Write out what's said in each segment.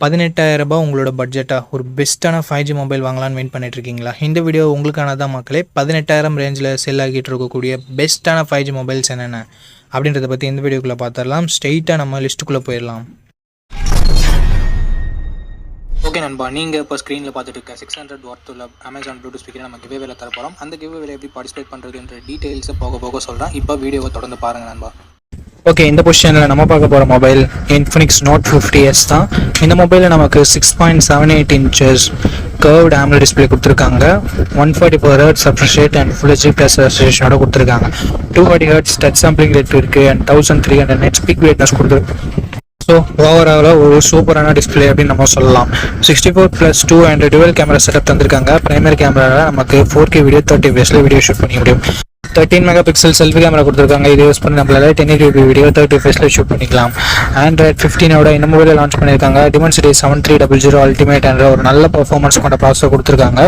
ரூ. 18,000 உங்களோட பட்ஜெட்டா ஒரு பெஸ்ட்டான 5G மொபைல் வாங்கலான்னு வெயிட் பண்ணிட்டு இருக்கீங்களா? இந்த வீடியோ உங்களுக்கானதான் மக்களே. 18,000 ரேஞ்சில் செல் ஆகிட்டு இருக்கக்கூடிய பெஸ்ட்டான 5G மொபைல்ஸ் என்னென்ன அப்படின்றத பற்றி இந்த வீடியோக்குள்ளே பார்த்துடலாம். ஸ்ட்ரெயிட்டாக நம்ம லிஸ்ட்டுக்குள்ளே போயிடலாம். ஓகே நண்பா, நீங்கள் இப்போ ஸ்க்ரீனில் பார்த்துட்டு இருக்க 600 வாட் உள்ள அமேசான் ப்ளூடூத் ஸ்பீக்கரை நம்ம கிவ்வேல தர போகிறோம். அந்த கிவ்வேல எப்படி பார்ட்டிசிபேட் பண்ணுறதுன்ற டீட்டெயில்ஸை போக போக சொல்கிறேன். இப்போ வீடியோவை தொடர்ந்து பாருங்கள் நண்பா. ஓகே, இந்த பொசிஷனில் நம்ம பார்க்க போகிற மொபைல் இன்ஃபினிக்ஸ் Note 50s தான். இந்த மொபைலில் நமக்கு 6.78 inches கர்வ்டு AMOLED டிஸ்பிளே கொடுத்துருக்காங்க. 144 Hz refresh rate and Full HD+ ரெசல்யூஷனோட கொடுத்துருக்காங்க. 240 Hz டச் சாம்பிளிங் ரேட் இருக்குது அண்ட் 1300 nits பீக் பிரைட்னஸ் கொடுத்துருக்கு. ஸோ ஓவராலாக ஒரு சூப்பரான டிஸ்பிளே அப்படின்னு நம்ம சொல்லலாம். 64+2 அண்ட் டுவெல் கேமரா செட்டப் தந்திருக்காங்க. பிரைமரி கேமராவில் நமக்கு 4K video 30 fps video shoot பண்ணி முடியும். 13 மெகாபிக்சல் செல்ஃபி கேமரா கொடுத்துருக்காங்க. இது யூஸ் பண்ணி நம்மளால 1080p வீடியோ 30 fps ஷூட் பண்ணிக்கலாம். Android 15 இந்த மொபைலில் லான்ச் பண்ணியிருக்காங்க. Dimensity 7300 அல்டிமேட் என்ற ஒரு நல்ல பர்ஃபார்மன்ஸ் கொண்ட ப்ராசஸர் கொடுத்துருக்காங்க.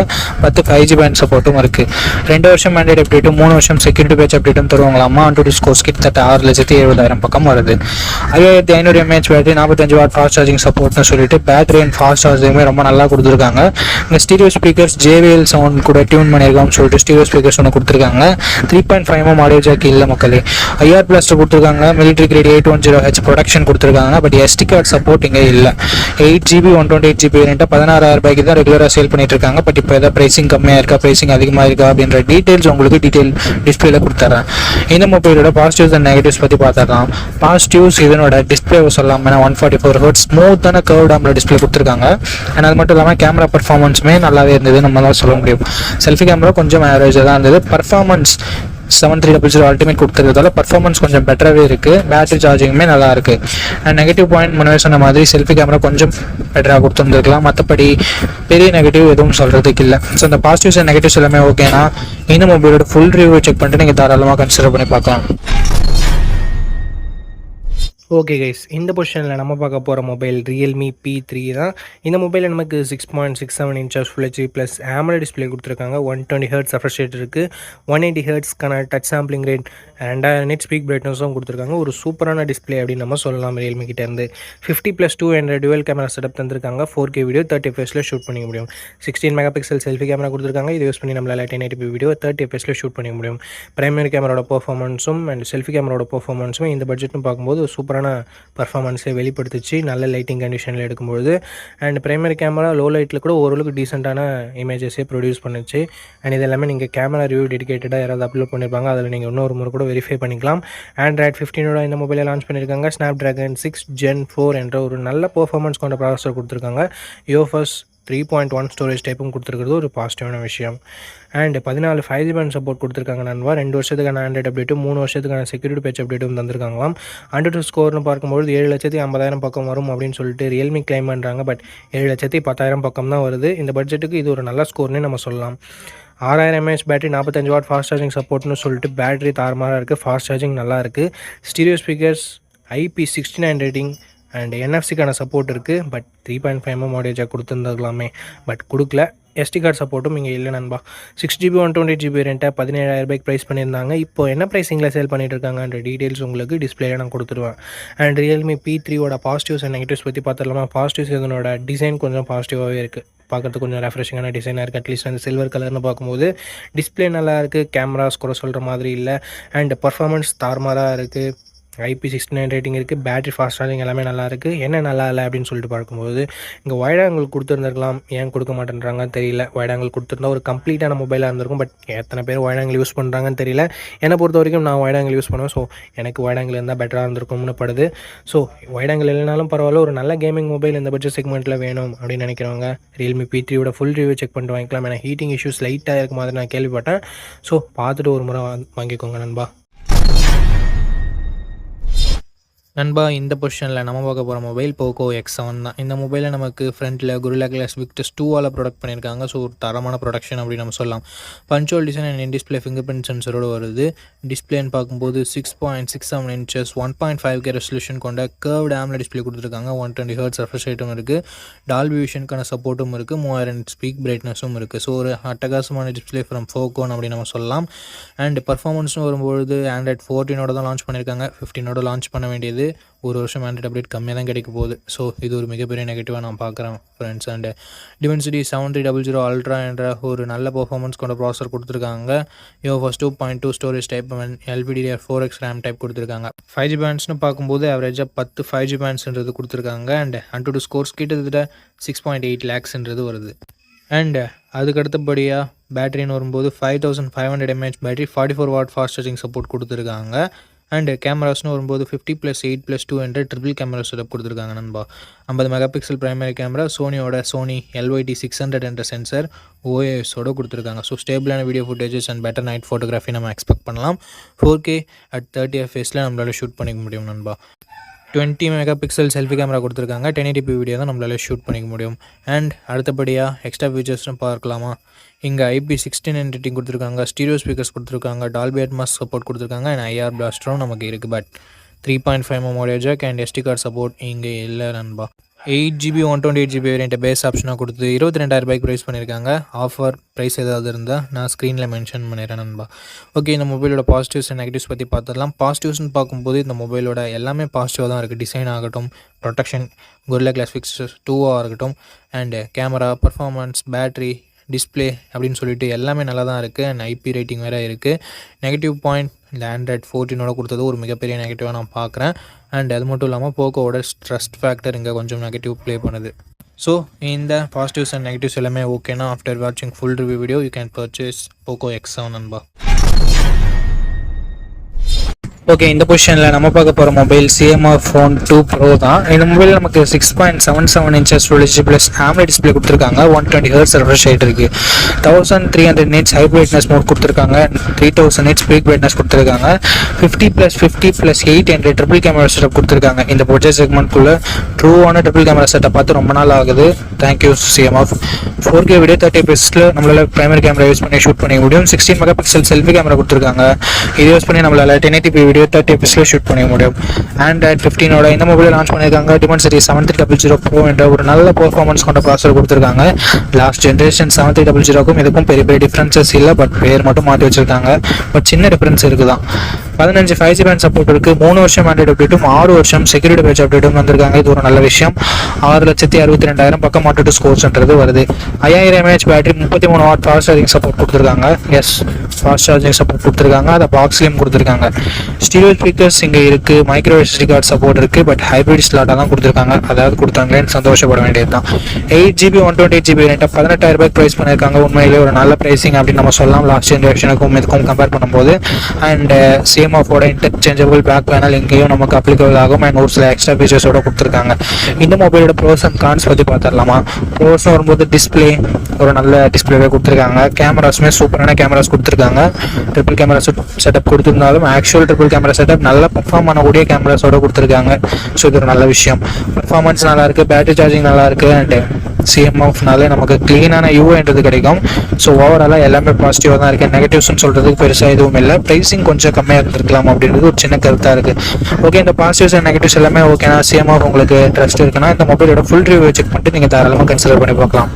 10 5G பேண்ட் சப்போர்ட்டும் இருக்குது. 2 வருஷம் ஆண்ட்ராய்டு அப்டேட்டும் 3 வருஷம் செக்யூரிட்டி பேட்ச் அப்டேட்டும் தருவாங்களாமா. AnTuTu ஸ்கோர்ஸ் கிட்டத்தட்ட 6,70,000 பக்கம் வருது. 5500 mAh battery, 45 watt fast charging சப்போர்ட்னு சொல்லிட்டு பேட்டரி அண்ட் ஃபாஸ்ட் சார்ஜிங்குமே ரொம்ப நல்லா கொடுத்துருக்காங்க. இந்த ஸ்டீரியோ ஸ்பீக்கர்ஸ் JBL சவுண்ட் கூட டியூன் பண்ணியிருக்கான்னு சொல்லிட்டு ஸ்டீரியோ ஸ்பீக்கர்ஸ் ஒன்று கொடுத்துருக்காங்க. 3.5mm ஆடியோ ஜாக் இல்லை மக்களே. IR பிளாஸ்டர் கொடுத்துருக்காங்க. மிலிட்ரி கிரேட் 810H ப்ரொடக்ஷன் கொடுத்துருக்காங்க. பட் SD கார்டு சப்போர்ட் இங்கே இல்லை. 8GB 128GB வேரியண்ட்டை 16,000 தான் ரெகுலராக சேல் பண்ணிட்டு இருக்காங்க. பட் இப்போ எதாவது ப்ரைசிங் கம்மியாக இருக்கா, ப்ரைசிங் அதிகமாக இருக்கா அப்படின்ற டீட்டெயில்ஸ் உங்களுக்கு டிஸ்பிளேல கொடுத்துட்றேன். இந்த மொபைலோட பாசிட்டிவ்ஸ் அண்ட் நெகட்டிவ்ஸ் பற்றி பார்த்துடலாம். பாசிட்டிவ்ஸ் இதனோட டிஸ்பிளே சொல்லலாம். 144 Hz ஸ்மூத்தான கர்வ்டு AMOLED டிஸ்பிளே கொடுத்துருக்காங்க. அண்ட் அது மட்டும் இல்லாமல் கேமரா பர்ஃபார்மன்ஸுமே நல்லாவே இருந்தது நம்ம தான் சொல்ல முடியும். செல்ஃபி கேமரா கொஞ்சம் ஆவரேஜாக தான் இருந்தது. பர்ஃபார்மன்ஸ் 7300 அல்டிமேட் கொடுத்துருக்கிறதால பர்ஃபார்மன்ஸ் கொஞ்சம் பெட்டராகவே இருக்குது. பேட்டரி சார்ஜிங்குமே நல்லா இருக்குது. அண்ட் நெகட்டிவ் பாயிண்ட் முன்னாடி சொன்ன மாதிரி செல்ஃபி கேமரா கொஞ்சம் பெட்டராக கொடுத்துருந்துருக்கலாம். மற்றபடி பெரிய நெகட்டிவ் எதுவும் சொல்கிறதுக்கு இல்லை. ஸோ இந்த பாசிட்டிவ்ஸ் அண்ட் நெகட்டிவ்ஸ் எல்லாமே ஓகேனா இந்த மொபைலோட ஃபுல் ரிவ்யூ செக் பண்ணிட்டு நீங்கள் தாராளமாக கன்சிடர் பண்ணி பார்க்கலாம். ஓகே கைஸ், இந்த பொசிஷனில் நம்ம பார்க்க போகிற மொபைல் Realme P3 தான். இந்த மொபைலில் நமக்கு 6.67 inches Full HD+ AMOLED display கொடுத்துருக்காங்க. 120 Hz refresh rate இருக்குது. 180 Hzக்கான touch sampling rate and nits peak பிரைட்னஸும் கொடுத்துருக்காங்க. ஒரு சூப்பரான டிஸ்பிளே அப்படின்னு நம்ம சொல்லலாம். Realme கிட்டேருந்து 50+2 என்ற டுவெல் கேமரா செட்டப் தந்திருக்காங்க. 4K வீடியோ 30 fps ஷூட் பண்ணிக்க முடியும். 16 மெகாபிக்சல் செல்ஃபி கேமரா கொடுத்துருக்காங்க. இது யூஸ் பண்ணி நம்மளால் 1080p வீடியோ 30 fps ஷூட் பண்ணிக்க முடியும். பிரைமரி கேமராவோட பர்ஃபார்மன்ஸும் அண்ட் செல்ஃபி கேமராவோட பர்ஃபார்மன்ஸும் இந்த பட்ஜெட்னு பார்க்கும்போது சூப்பரான பர்ஃபார்மன்ஸை வெளிப்படுத்துச்சு நல்ல லைட்டிங் கண்டிஷனில் எடுக்கும்போது. அண்ட் பிரைமரி கேமரா லோ லைட்டில் கூட ஓரளவுக்கு டீசெண்டான இமேஜஸே ப்ரொடியூஸ் பண்ணுச்சு. அண்ட் இது எல்லாமே நீங்கள் கேமரா ரிவ்யூ டெடிகேட்டடாக யாராவது அப்லோட் பண்ணியிருப்பாங்க, அதில் நீங்கள் இன்னொரு முறை கூட வெரிஃபை பண்ணிக்கலாம். Android 15 இந்த மொபைலை லான்ச் பண்ணியிருக்காங்க. Snapdragon 6 Gen 4 என்ற ஒரு நல்ல பர்ஃபார்மன்ஸ் கொண்ட ப்ராசஸர் கொடுத்துருக்காங்க. UFS 3.1 ஸ்டோரேஜ் டைப்பும் கொடுத்துருக்கிறது ஒரு பாசிட்டிவான விஷயம். அண்ட் 14 5G பேண்ட் சப்போர்ட் கொடுத்துருக்காங்க நண்பா. 2 வருஷத்துக்கான ஆண்ட்ராய்டு அப்டேட்டும் 3 வருஷத்துக்கான செக்யூரிட்டி பேட்ச் அப்டேட்டும் தந்திருக்காங்களாம். AnTuTu ஸ்கோர்னு பார்க்கும்போது 7,50,000 பக்கம் வரும் அப்படின்னு சொல்லிட்டு Realme கிளைம் பண்ணுறாங்க. பட் 7,10,000 பக்கம் தான் வருது. இந்த பட்ஜெட்டுக்கு இது ஒரு நல்ல ஸ்கோர்னே நம்ம சொல்லலாம். 6000 mAh battery, 45 watt fast charging சப்போர்ட்னு சொல்லிட்டு பேட்டரி தாறுமாறாக இருக்குது. ஃபாஸ்ட் சார்ஜிங் நல்லா இருக்குது. Stereo speakers IP69 rating and NFC-க்கான சப்போர்ட் இருக்குது. பட் 3.5mm ஆடியோ ஜாக் கொடுத்துருந்துருக்கலாமே, பட் கொடுக்கல. SD கார்டு சப்போர்ட்டும் இங்கே இல்லை நண்பா. 6GB 128GB வேரியண்ட்டை 17,000 ப்ரைஸ் பண்ணியிருந்தாங்க. இப்போ என்ன ப்ரைஸிங்கில் சேல் பண்ணிட்டு இருக்காங்கன்ற டீட்டெயில்ஸ் உங்களுக்கு டிஸ்பிளேல நான் கொடுத்துருவேன். And Realme P3 positives and negatives பற்றி பார்த்துடலாமா. பாசிட்டிவ்ஸ் இதனோட டிசைன் கொஞ்சம் பாசிட்டிவாகவே இருக்குது. பார்க்குறதுக்கு கொஞ்சம் ரெஃப்ரெஷிங்கான டிசைனாக இருக்குது. அட்லீஸ்ட் அந்த சில்வர் கலர்னு பார்க்கும்போது டிஸ்பிளே நல்லா இருக்குது. கேமராஸ் கூட சொல்கிற மாதிரி இல்லை. அண்ட் பர்ஃபார்மன்ஸ் தாறுமாறாக இருக்குது. IP69 ரேட்டிங் இருக்குது. பேட்டரி ஃபாஸ்ட் சார்ஜிங் எல்லாமே நல்லா இருக்குது. என்ன நல்லா இல்லை அப்படின்னு சொல்லிட்டு பார்க்கும்போது இங்கே வைட் ஆங்கிள் கொடுத்துருந்துருக்கலாம். ஏன் கொடுக்க மாட்டேன்றாங்கன்னு தெரியல. வைட் ஆங்கிள் கொடுத்துருந்தா ஒரு கம்ப்ளீட்டான மொபைலாக இருந்திருக்கும். பட் எத்தனை பேர் வைட் ஆங்கிள் யூஸ் பண்ணுறாங்கன்னு தெரியல. என்னை பொறுத்த வரைக்கும் நான் வைட் ஆங்கிள் யூஸ் பண்ணுவேன். ஸோ எனக்கு வைட் ஆங்கிள் இருந்தால் பெட்டராக இருந்திருக்கும்னு படுது. ஸோ வைட் ஆங்கிள் இல்லைனாலும் பரவாயில்ல, ஒரு நல்ல கேமிங் மொபைல் இந்த பட்ஜெட் செக்மெண்ட்டில் வேணும் அப்படின்னு நினைக்கிறவங்க Realme P3 full review check பண்ணிட்டு வாங்கிக்கலாம். ஏன்னா ஹீட்டிங் இஷ்யூஸ் லைட்டாக இருக்க மாதிரி நான் கேள்விப்பட்டேன். ஸோ பார்த்துட்டு ஒரு முறை வாங்கிக்கோங்க நண்பா. நண்பா, இந்த பொசிஷனில் நம்ம பார்க்க போகிற மொபைல் Poco X7 தான். இந்த மொபைலில் நமக்கு ஃப்ரண்ட்டில் Gorilla Glass Victus 2 ப்ரொடக்ட் பண்ணியிருக்காங்க. ஸோ ஒரு தரமான ப்ரொடக்ஷன் அப்படின்னு நம்ம சொல்லலாம். Punch hole design and in display fingerprint சென்சரோடு வருது. டிஸ்பிளேன்னு பார்க்கும்போது 6.67 inches 1.5K ரெசல்யூஷன் கொண்ட கர்வ்டு AMOLED டிஸ்பிளே கொடுத்துருக்காங்க. 120 Hz refresh rateம் இருக்குது. டால்பி விஷனுக்கான சப்போர்ட்டும் இருக்குது. 3000 ஸ்பீக் பிரைட்னஸும் இருக்குது. ஸோ ஒரு அட்டகாசமான டிஸ்பிளே ஃப்ரம் Poco அப்படின்னு நம்ம சொல்லலாம். அண்ட் பர்ஃபார்மன்ஸும் வரும்பொழுது Android 14 தான் லான்ச் பண்ணியிருக்காங்க. 15 லான்ச் பண்ண வேண்டியது. ஒரு வருஷம் ஆண்ட்ராய்ட் அப்டேட் கம்மியாக தான் கிடைக்க போகுது. ஸோ இது ஒரு மிகப்பெரிய நெகட்டிவாக நான் பார்க்குறேன் ஃப்ரெண்ட்ஸ். அண்டு டிமென்சிட்டி 7300 அல்ட்ரா என்ற ஒரு நல்ல பர்ஃபார்மன்ஸ் கொண்ட ப்ராசர் கொடுத்துருக்காங்க. First 2.2 storage type LPDDR4X RAM type கொடுத்துருக்காங்க. 5G பேண்ட்ஸ்னு பார்க்கும்போது ஆவரேஜாக 10 5G பேண்ட்ஸ்ன்றது கொடுத்துருக்காங்க. அண்ட் AnTuTu ஸ்கோர்ஸ் கிட்டத்தட்ட 6.8 lakhsன்றது வருது. அண்ட் அதுக்கு அடுத்தபடியாக பேட்டரின்னு வரும்போது 5500 mAh battery, 44 watt fast charging support கொடுத்துருக்காங்க. அண்டு கேமராஸ்னு வரும்போது 50+8+2 என்ற ட்ரிபிள் கேமரா செட்டப் கொடுத்துருக்காங்க நண்பா. 50 megapixel primary camera, Sony LYT600 என்ற சென்சர் OISோட கொடுத்துருக்காங்க. ஸோ ஸ்டேபிளான video footages and better night photography நம்ம எக்ஸ்பெக்ட் பண்ணலாம். 4K at 30 fps நம்மளால் ஷூட் பண்ணிக்க முடியும் நண்பா. 20 மெகா பிக்சல் செல்ஃபி கேமரா கொடுத்துருக்காங்க. 1080p வீடியோ தான் நம்மளால் ஷூட் பண்ணிக்க முடியும். அண்ட் அடுத்தபடியாக எக்ஸ்ட்ரா ஃபீச்சர்ஸ்னு பார்க்கலாமா. இங்கே IP69 ரேட்டிங் கொடுத்துருக்காங்க, ஸ்டீரியோ ஸ்பீக்கர்ஸ் கொடுத்துருக்காங்க, டால்பி அட்மாஸ் சப்போர்ட் கொடுத்துருக்காங்க. அண்ட் IR பிளாஸ்டரும் நமக்கு இருக்குது. But 3.5mm audio jack and SD card support இங்கே இல்லை நண்பா. 8GB 128GB வேரியண்ட்டை பேஸ் ஆப்ஷனாக கொடுத்து 22,000 ரூபாய்க்கு ப்ரைஸ் பண்ணியிருக்காங்க. ஆஃபர் ப்ரைஸ் ஏதாவது இருந்தால் நான் ஸ்க்ரீனில் மென்ஷன் பண்ணிடுறேன் நண்பா. ஓகே, இந்த மொபைலோட பாசிட்டிவ்ஸ் அண்ட் நெகட்டிவ்ஸ் பற்றி பார்த்துடலாம். பாசிட்டிவ்ஸ்னு பார்க்கும்போது இந்த மொபைலோட எல்லாமே பாசிட்டிவாக தான் இருக்குது. டிசைன் ஆகட்டும், ப்ரொடெக்ஷன், Gorilla Glass Fix 2 இருக்கட்டும், and camera, performance, battery, display அப்படின்னு சொல்லிட்டு எல்லாமே நல்லா தான் இருக்குது. அண்ட் IP ரேட்டிங் வேறு இருக்குது. நெகட்டிவ் பாயிண்ட் இந்த Android 14 கொடுத்தது ஒரு மிகப்பெரிய நெகட்டிவாக நான் பார்க்குறேன். அண்ட் அது மட்டும் இல்லாமல் போக்கோவோட ட்ரஸ்ட் ஃபேக்டர் இங்கே கொஞ்சம் நெகட்டிவ் ப்ளே பண்ணுது. ஸோ இந்த பாசிட்டிவ்ஸ் அண்ட் நெகட்டிவ்ஸ் எல்லாமே ஓகேனா ஆஃப்டர் வாட்சிங் full review video you can purchase Poco X7 நண்பா. ஓகே, இந்த பொசிஷனில் நம்ம பார்க்க போகிற மொபைல் CMR Phone 2 Pro தான். இந்த மொபைல் நமக்கு 6.77 inches Full HD plus AMOLED display கொடுத்துருக்காங்க. 120 Hz ரெஃப்ரெஷ் ரேட் இருக்குது. 1300 nits ஹை பிரைட்னஸ் மோட் கொடுத்துருக்காங்க. 3000 nits பீக் பிரைட்னஸ் கொடுத்துருக்காங்க. 50+50+8 என்ற ட்ரிபிள் கேமரா செட்டப் கொடுத்துருக்காங்க. இந்த பட்ஜெட் செக்மெண்ட்குள்ளே ட்ரூவான ட்ரிபிள் கேமரா செட்டப் பார்த்து ரொம்ப நாள் ஆகுது. Thank you CMR. 4K video 30 fps நம்மளால் பிரைமரி கேமரா யூஸ் பண்ணி ஷூட் பண்ணிக்க முடியும். 16 மெகா பிக்சல் செல்ஃபி கேமரா கொடுத்துருக்காங்க. இது யூஸ் பண்ணி நம்மளால் 1080p வீடியோ 30 fps ஷூட் பண்ணிக்க முடியும். Android 15ஓட இந்த மொபைலை லான்ச் பண்ணியிருக்காங்க. Dimensity 7300 Pro என்ற ஒரு நல்ல பெர்ஃபார்மன்ஸ் கொண்ட ப்ராசர் கொடுத்துருக்காங்க. லாஸ்ட் ஜென்ரேஷன் 7300க்கும் இதுக்கும் பெரிய பெரிய டிஃப்ரென்சஸ் இல்லை. பட் பேர் மட்டும் மாற்றி வச்சிருக்காங்க. பட் சின்ன டிஃப்ரென்ஸ் இருக்குதான். 15 5G பேண்ட் சப்போர்ட் இருக்குது. 3 வருஷம் ஆண்ட்ராய்டு அப்டேட்டும் 6 வருஷம் செக்யூரிட்டி பேட்ச் அப்டேட்டும் வந்திருக்காங்க. இது ஒரு நல்ல விஷயம். 6,62,000 பக்கம் AnTuTu ஸ்கோர்ஸ்ன்றது வருது. 5000 mAh battery, 33 what fast charging support கொடுத்துருக்காங்க. எஸ், ஃபாஸ்ட் சார்ஜிங் சப்போர்ட் கொடுத்துருக்காங்க. அதை பாக்ஸ்லேயும் கொடுத்துருக்காங்க. ஸ்டீரியோ ஸ்பீக்கர்ஸ் இங்கே இருக்குது. மைக்ரோ SD கார்டு சப்போர்ட் இருக்குது. பட் ஹைப்ரிட் ஸ்லாட்டாக தான் கொடுத்துருக்காங்க. அதாவது கொடுத்தாங்களேன்னு சந்தோஷப்பட வேண்டியது தான். 8GB 128GB ரேட்டாக 18,000 ரூபாய்க்கு ப்ரைஸ் பண்ணியிருக்காங்க. உண்மையிலே ஒரு நல்ல ப்ரைஸிங் அப்படின்னு நம்ம சொல்லலாம். லாஸ்ட் ஜென்ரேஷனுக்கும் இதுக்கும் கம்பேர் பண்ணும்போது. And CMR interchangeable back panel இங்கேயும் நமக்கு அப்ளிகபிள் ஆகும். அண்ட் ஒரு சில எக்ஸ்ட்ரா ஃபீச்சர்ஸோட கொடுத்துருக்காங்க. இந்த மொபைலோட ப்ரோஸ் அண்ட் கான்ஸ் பற்றி பார்த்துடலாமா. ப்ரோஸ்னு வரும்போது டிஸ்பிளே ஒரு நல்ல டிஸ்பிளேவே கொடுத்துருக்காங்க. கேமராஸுமே சூப்பரான கேமராஸ் கொடுத்துருக்காங்க. ட்ரிபிள் கேமரா செட்டப் கொடுத்துருந்தாலும் ஆக்சுவல் ட்ரிபிள் கேமரா செட்டப் நல்ல பர்ஃபார்ம் பண்ணக்கூடிய கேமராஸோட கொடுத்துருக்காங்க. ஸோ இது ஒரு நல்ல விஷயம். பர்ஃபார்மன்ஸ் நல்லாயிருக்கு, பேட்டரி சார்ஜிங் நல்லாயிருக்கு. அண்ட் CMRனாலே நமக்கு க்ளீனான UIன்றது கிடைக்கும். ஸோ ஓவராலாக எல்லாமே பாசிட்டிவாக தான் இருக்குது. நெகட்டிவ்ஸ்னு சொல்கிறதுக்கு பெருசாக எதுவும் இல்லை. ப்ரைஸிங் கொஞ்சம் கம்மியாக இருந்திருக்கலாம் அப்படின்றது ஒரு சின்ன கருத்தாக இருக்குது. ஓகே, இந்த பாசிட்டிவ்ஸ் அண்ட் நெகட்டிவ்ஸ் எல்லாமே ஓகேனா CMR உங்களுக்கு ட்ரஸ்ட் இருக்குன்னா இந்த மொபைலோட ஃபுல் ரிவ்யூ செக் பண்ணிட்டு நீங்கள் தாராளமாக கன்சிடர் பண்ணி பார்க்கலாம்.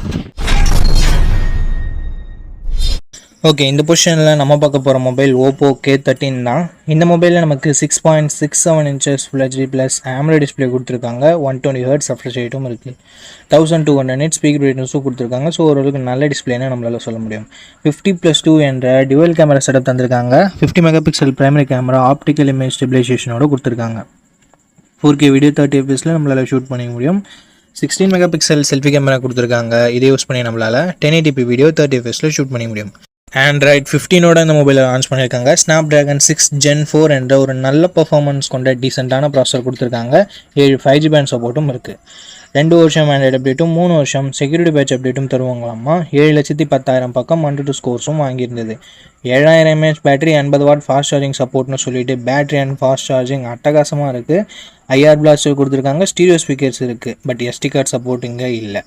ஓகே, இந்த பொசிஷனில் நம்ம பார்க்க போகிற மொபைல் Oppo K13 தான். இந்த மொபைலில் நமக்கு 6.67 inches Full HD plus AMOLED display கொடுத்துருக்காங்க. 120 Hz ரெஃப்ரெஷ் ரேட்டும் இருக்குது. 1200 nits ஸ்பீக் பிரைட்னஸும் கொடுத்துருக்காங்க. ஸோ ஓரளவுக்கு நல்ல டிஸ்பிளேன்னு நம்மளால் சொல்ல முடியும். 50+2 என்ற டியூவல் கேமரா செட்டப் தந்திருக்காங்க. 50 megapixel primary camera, optical image ஸ்டெபிலைசேஷனோட கொடுத்துருக்காங்க. 4K வீடியோ 30 fps நம்மளால் ஷூட் பண்ணிக்க முடியும். 16 மெகா பிக்சல் செல்ஃபி கேமரா கொடுத்துருக்காங்க. இதை யூஸ் பண்ணி நம்மளால் 1080p வீடியோ 30 fps ஷூட் பண்ணிக்க முடியும். Android 15ஓட இந்த மொபைலை லான்ச் பண்ணியிருக்காங்க. Snapdragon 6 Gen 4 என்ற ஒரு நல்ல பர்ஃபார்மன்ஸ் கொண்ட டீசெண்டான ப்ராசஸர் கொடுத்துருக்காங்க. 7 5G பேண்ட் சப்போர்ட்டும் இருக்குது. 2 வருஷம் ஆண்ட்ராய்டு அப்டேட்டும் 3 வருஷம் செக்யூரிட்டி பேட்ச் அப்டேட்டும் தருவாங்களாமா. 7,10,000 பக்கம் AnTuTu ஸ்கோர்ஸும் வாங்கியிருந்தது. 7000 mAh battery, 80 watt fast charging சப்போர்ட்னு சொல்லிட்டு பேட்டரி அண்ட் ஃபாஸ்ட் சார்ஜிங் அட்டகாசமாக இருக்குது. IR பிளாஸ்டர் கொடுத்துருக்காங்க. ஸ்டீரியோ ஸ்பீக்கர்ஸ் இருக்குது. பட் SD கார்டு சப்போர்ட் இங்கே இல்லை.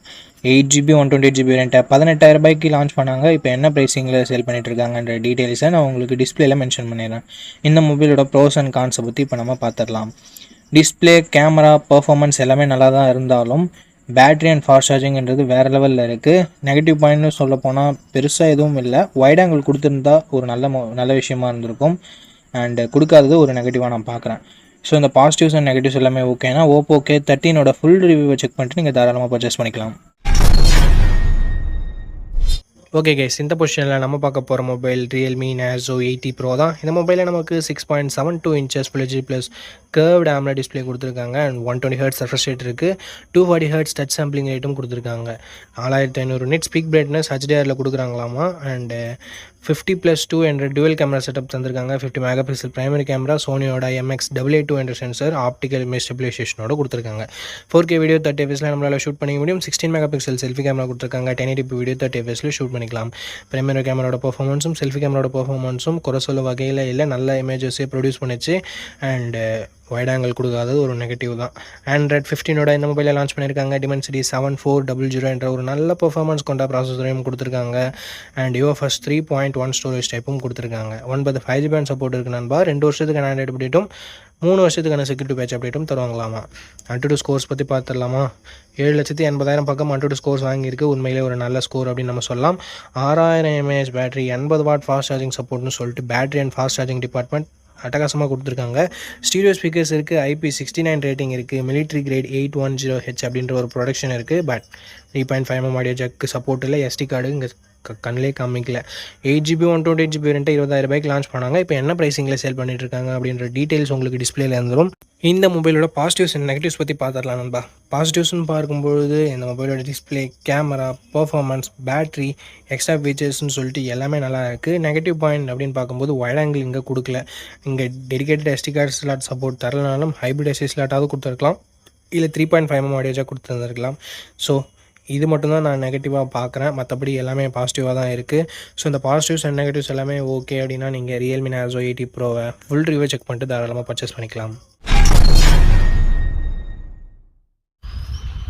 8GB 128GB ரேட்டை 18,000 ரூபாய்க்கு லான்ச் பண்ணாங்க. இப்போ என்ன ப்ரைஸிங்கில் சேல் பண்ணிட்டு இருக்காங்கன்ற டீட்டெயில்ஸை நான் உங்களுக்கு டிஸ்பிளேல மென்ஷன் பண்ணிடுறேன். இந்த மொபைலோட ப்ரோஸ் அண்ட் கான்ஸை பற்றி இப்போ நம்ம பார்த்துடலாம். டிஸ்பிளே, கேமரா, பர்ஃபார்மன்ஸ் எல்லாமே நல்லா தான் இருந்தாலும் பேட்டரி அண்ட் ஃபாஸ்ட் சார்ஜிங்கிறது வேறு லெவலில் இருக்குது. நெகட்டிவ் பாயிண்ட்னு சொல்ல போனால் பெருசாக எதுவும் இல்லை. வைட் ஆங்கிள் கொடுத்துருந்தா ஒரு நல்ல விஷயமா இருந்திருக்கும். அண்டு கொடுக்காதது ஒரு நெகட்டிவாக நான் பார்க்குறேன். ஸோ இந்த பாசிட்டிவ்ஸ் அண்ட் நெகட்டிவ்ஸ் எல்லாமே ஓகேனா ஓப்போ K13 ஃபுல் ரிவ்யூவை செக் பண்ணிட்டு நீங்கள் தாராளமாக பர்ச்சேஸ் பண்ணிக்கலாம். ஓகே கைஸ், இந்த பொசிஷனில் நம்ம பார்க்க போகிற மொபைல் ரியல்மி நேசோ 80 ப்ரோ தான். இந்த மொபைலில் நமக்கு 6.72 inches Full HD plus curved AMOLED display கொடுத்துருக்காங்க. அண்ட் 120 Hz ரெஃப்ரெஷ் ரேட் இருக்குது. 240 Hz டச் சாம்பிளிங் ரேட்டும் கொடுத்துருக்காங்க. 4500 nits பீக் பிரைட்னஸ் HDRல கொடுக்குறாங்களாமா. அண்டு 50+2 என்ற டுவல் கேமரா செட்டப் தந்திருக்காங்க. 50 மெகா பிக்சல் பிரைமரி கேமரா, சோனியோட MX882 என்ற சென்சர், ஆப்டிக்கல் இமேஜ் ஸ்டெபிலைசேஷனோட கொடுத்துருக்காங்க. 4K வீடியோ 30 fps நம்மளால் ஷூட் பண்ணிக்க முடியும். 16 மெகா பிக்சல் செல்ஃபி கேமரா கொடுத்துருக்காங்க. 1080p வீடியோ 30 fps ஷூட் பண்ணிக்கலாம். பிரைமரி கேமராவோட பர்ஃபார்மன்ஸும் செல்ஃபி கேமராவோட பர்ஃபார்மன்ஸும் குறை சொல்ல வகையில் இல்லை, நல்ல இமேஜஸே ப்ரொடியூஸ் பண்ணிச்சு. அண்டு வைட் ஆங்கிள் கொடுக்காதது ஒரு நெகட்டிவ் தான். Android 15 இந்த மொபைலில் லான்ச் பண்ணியிருக்காங்க. Dimensity 7400 என்ற ஒரு நல்ல பர்ஃபார்மன்ஸ் கொண்ட ப்ராசஸரையும் கொடுத்துருக்காங்க. அண்ட் UFS 3.1 ஸ்டோரேஜ் டைப்பும் கொடுத்துருக்காங்க. 9 5G பேண்ட் சப்போர்ட் இருக்குது நண்பா. 2 வருஷத்துக்கான ஆண்ட்ராய்டு அப்டேட்டும் 3 வருஷத்துக்கான செக்யூரிட்டி பேட்ச் அப்டேட்டும் தருவாங்களாமா. Antutu ஸ்கோர்ஸ் பற்றி பார்த்துடலாமா? 7,80,000 பக்கம் Antutu ஸ்கோர்ஸ் வாங்கியிருக்கு. உண்மையிலே ஒரு நல்ல ஸ்கோர் அப்படின்னு நம்ம சொல்லலாம். 6000 mAh battery, 80 watt fast charging சப்போர்ட்னு சொல்லிட்டு battery and fast charging department அட்டகாசமாக கொடுத்துருக்காங்க. ஸ்டீரியோ ஸ்பீக்கர்ஸ் இருக்குது. IP69 ரேட்டிங் இருக்குது. மிலிட்ரி கிரேட் 810H அப்படின்ற ஒரு ப்ரொடக்ஷன் இருக்குது. But 3.5mm audio jack support இல்லை. SD கார்டு இங்கே கண்ணிலே காமிக்கல. 8GB 128GB வேரியண்ட்டை 20,000 ரூபாய்க்கு லான்ச் பண்ணாங்க. இப்போ என்ன ப்ரைஸிங்கில் சேல் பண்ணிட்டு இருக்காங்க அப்படின்ற டீட்டெயில்ஸ் உங்களுக்கு டிஸ்பிளேல இருந்துடும். இந்த மொபைலோட பாசிட்டிவ்ஸ் அண்ட் நெகட்டிவ்ஸ் பற்றி பார்த்துடலாம் நண்பா. பாசிட்டிவ்ஸ்னு பார்க்கும்பொழுது இந்த மொபைலோட display, camera, performance, battery, extra ஃபீச்சர்ஸ்னு சொல்லிட்டு எல்லாமே நல்லா இருக்குது. நெகட்டிவ் பாயிண்ட் அப்படின்னு பார்க்கும்போது வைட் ஆங்கிள் இங்கே கொடுக்கல. இங்கே dedicated SD card slot support தரலனாலும் ஹைப்ரிட் SD ஸ்லாட்டாவது கொடுத்துருக்கலாம், இல்லை 3.5mm ஆடியோ ஜாக் கொடுத்துருந்துருக்கலாம். ஸோ இது மட்டும்தான் நான் நெகட்டிவாக பார்க்குறேன். மற்றபடி எல்லாமே பாசிட்டிவாக தான் இருக்குது. ஸோ இந்த பாசிட்டிவ்ஸ் அண்ட் நெகட்டிவ்ஸ் எல்லாமே ஓகே அப்படின்னா நீங்கள் ரியல்மி நேசோ 80 ப்ரோவை ஃபுல் ரிவ்யூ செக் பண்ணிட்டு தாராளமாக பர்ச்சேஸ் பண்ணிக்கலாம்.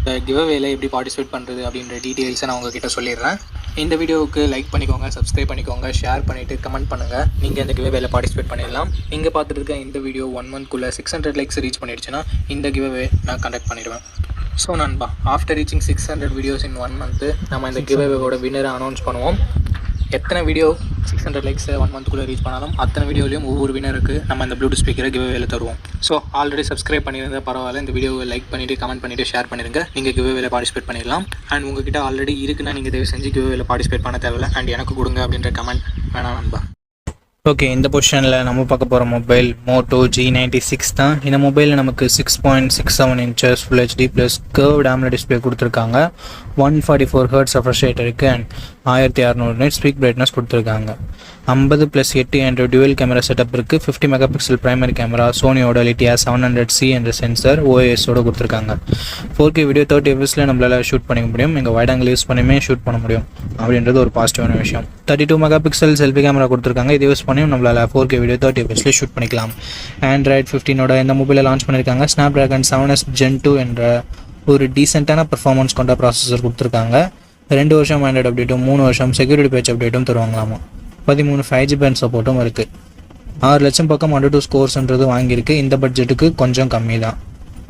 இந்த கிவ்அவேல எப்படி பார்ட்டிசிபேட் பண்ணுறது அப்படின்ற டீட்டெயில்ஸை நான் உங்ககிட்ட சொல்லிடுறேன். இந்த வீடியோவுக்கு லைக் பண்ணிக்கோங்க, சப்ஸ்கிரைப் பண்ணிக்கோங்க, ஷேர் பண்ணிவிட்டு கமெண்ட் பண்ணுங்கள். நீங்கள் இந்த கிவ்அவேல பார்ட்டிசிபேட் பண்ணிடலாம். நீங்கள் பார்த்துட்டு இருக்க இந்த வீடியோ 1 monthக்குள்ளே 600 likes ரீச் பண்ணிடுச்சுன்னா இந்த கிவ்அவே நான் கண்டக்ட் பண்ணிடுவேன். ஸோ நண்பா, ஆஃப்டர் ரீச்சிங் 600 வீடியோஸ் இன் 1 month நம்ம இந்த கிவ்அவேவோட வின்னரை அனௌன்ஸ் பண்ணுவோம். எத்தனை வீடியோ 600 likes 1 monthக்குள்ளே ரீச் பண்ணாலும் அத்தனை வீடியோலையும் ஒவ்வொரு வினருக்கு நம்ம இந்த ப்ளூடூத் ஸ்பீக்கரை கிவ்அவேல தருவோம். ஸோ ஆல்ரெடி சப்ஸ்கிரைப் பண்ணியிருந்தா பரவாயில்ல, இந்த வீடியோவை லைக் பண்ணிவிட்டு கமெண்ட் பண்ணிவிட்டு ஷேர் பண்ணிடுங்க. நீங்கள் கிவ்அவேல பார்ட்டிசிபேட் பண்ணிடலாம். அண்ட் உங்ககிட்ட ஆல்ரெடி இருக்குன்னா நீங்கள் தயவு செஞ்சு கிவ்அவேல பார்ட்டிசிபேட் பண்ண தேவையில்லை. அண்ட் எனக்கு கொடுங்க அப்படின்ற கமெண்ட் வேணாம் நண்பா. ஓகே, இந்த பொசிஷனில் நம்ம பார்க்க போகிற மொபைல் Moto G96 தான். இந்த மொபைலில் நமக்கு 6.67 inches Full HD plus curved AMOLED display கொடுத்துருக்காங்க. 144 Hz ரெஃப்ரெஷ் ரேட் இருக்குது. அண்ட் 1600 nits பீக் பிரைட்னஸ் கொடுத்துருக்காங்க. 50+8 என்ற டுவல் கேமரா செட்டப் இருக்குது. 50 மெகா பிக்சல் பிரைமரி கேமரா, சோனியோட லிட்டியா 700C என்ற சென்சர், OISஓட கொடுத்துருக்காங்க. 4K வீடியோ 30 fps நம்மளால் ஷூட் பண்ணிக்க முடியும். இங்கே வைட் ஆங்கிள் யூஸ் பண்ணியுமே ஷூட் பண்ண முடியும் அப்படின்றது ஒரு பாசிட்டிவான விஷயம். 32 மெகா பிக்சல் செல்ஃபி கேமரா கொடுத்துருக்காங்க. இது யூஸ் பண்ணியும் நம்மளால் 4K வீடியோ 30 fps ஷூட் பண்ணிக்கலாம். Android 15 இந்த மொபைலில் லான்ச் பண்ணியிருக்காங்க. Snapdragon 7S Gen 2 என்ற ஒரு டீசெண்டான பர்ஃபார்மன்ஸ் கொண்ட ப்ராசஸர் கொடுத்துருக்காங்க. 2 வருஷம் ஆண்ட்ராய்டு அப்டேட்டும் 3 வருஷம் செக்யூரிட்டி பேட்ச் அப்டேட்டும் தருவாங்களாமா. 13 5G பேண்ட் சப்போர்ட்டும் இருக்குது. 6 லட்சம் பக்கம் Antutu ஸ்கோர்ஸ்ன்றது வாங்கியிருக்கு. இந்த பட்ஜெட்டுக்கு கொஞ்சம் கம்மி தான்.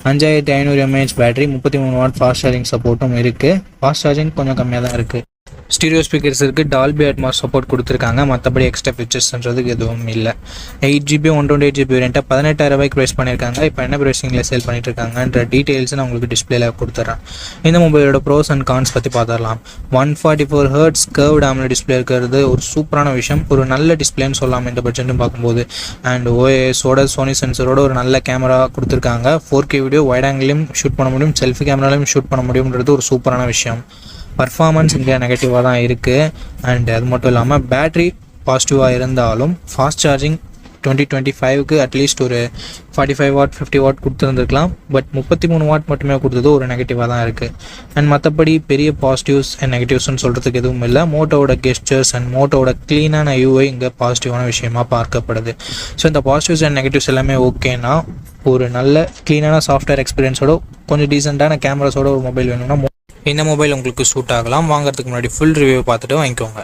5500 mAh battery, 33 what fast charging சப்போர்ட்டும் இருக்குது. ஃபாஸ்ட் சார்ஜிங் கொஞ்சம் கம்மியாக தான் இருக்குது. ஸ்டீரியோ ஸ்பீக்கர்ஸ் இருக்குது. டால்பி அட்மாஸ் சப்போர்ட் கொடுத்துருக்காங்க. மற்றபடி எக்ஸ்ட்ரா ஃபீச்சர்ஸ்ன்றதுக்கு எதுவும் இல்லை. 8GB 128GB வேரியண்ட்டை 18,000 ரூபாய்க்கு ப்ரைஸ் பண்ணியிருக்காங்க. இப்போ என்ன ப்ரைஸிங்கில் சேல் பண்ணிட்டு இருக்காங்கன்ற டீட்டெயில்ஸ் நான் உங்களுக்கு டிஸ்பிளேல கொடுத்துட்றேன். இந்த மொபைலோட ப்ரோஸ் அண்ட் கான்ஸ் பற்றி பார்த்துடலாம். 144 Hz கர்வ்டு AMOLED டிஸ்பிளே இருக்கிறது ஒரு சூப்பரான விஷயம். ஒரு நல்ல டிஸ்பிளேன்னு சொல்லலாம் இந்த பட்ஜெட்னு பார்க்கும்போது. அண்ட் OISஓட சோனி சென்சரோட ஒரு நல்ல கேமரா கொடுத்துருக்காங்க. 4K வீடியோ வைட் ஆங்கிலையும் ஷூட் பண்ண முடியும், செல்ஃபி கேமராலையும் ஷூட் பண்ண முடியும்ன்றது ஒரு சூப்பரான விஷயம். பர்ஃபார்மன்ஸ் இங்கே நெகட்டிவாக தான் இருக்குது. அண்ட் அது மட்டும் இல்லாமல் பேட்ரி பாசிட்டிவாக இருந்தாலும் ஃபாஸ்ட் சார்ஜிங் 2025க்கு அட்லீஸ்ட் ஒரு 45 வாட் 50 வாட் கொடுத்துருந்துருக்கலாம். பட் 33 வாட் மட்டுமே கொடுத்தது ஒரு நெகட்டிவாக தான் இருக்குது. அண்ட் மற்றபடி பெரிய பாசிட்டிவ்ஸ் அண்ட் நெகட்டிவ்ஸ்னு சொல்கிறதுக்கு எதுவும் இல்லை. மோட்டோவோட கெஸ்டர்ஸ் அண்ட் மோட்டோவோட க்ளீனான UI இங்கே பாசிட்டிவான விஷயமாக பார்க்கப்படுது. ஸோ இந்த பாசிட்டிவ்ஸ் அண்ட் நெகட்டிவ்ஸ் எல்லாமே ஓகேனா ஒரு நல்ல க்ளீனான சாஃப்ட்வேர் எக்ஸ்பீரியன்ஸோட கொஞ்சம் டீசெண்டான கேமராஸோட ஒரு மொபைல் வேணும்னா இந்த மொபைல் உங்களுக்கு சூட் ஆகலாம். வாங்குறதுக்கு முன்னாடி ஃபுல் ரிவ்யூ பார்த்துட்டு வாங்கிக்கோங்க.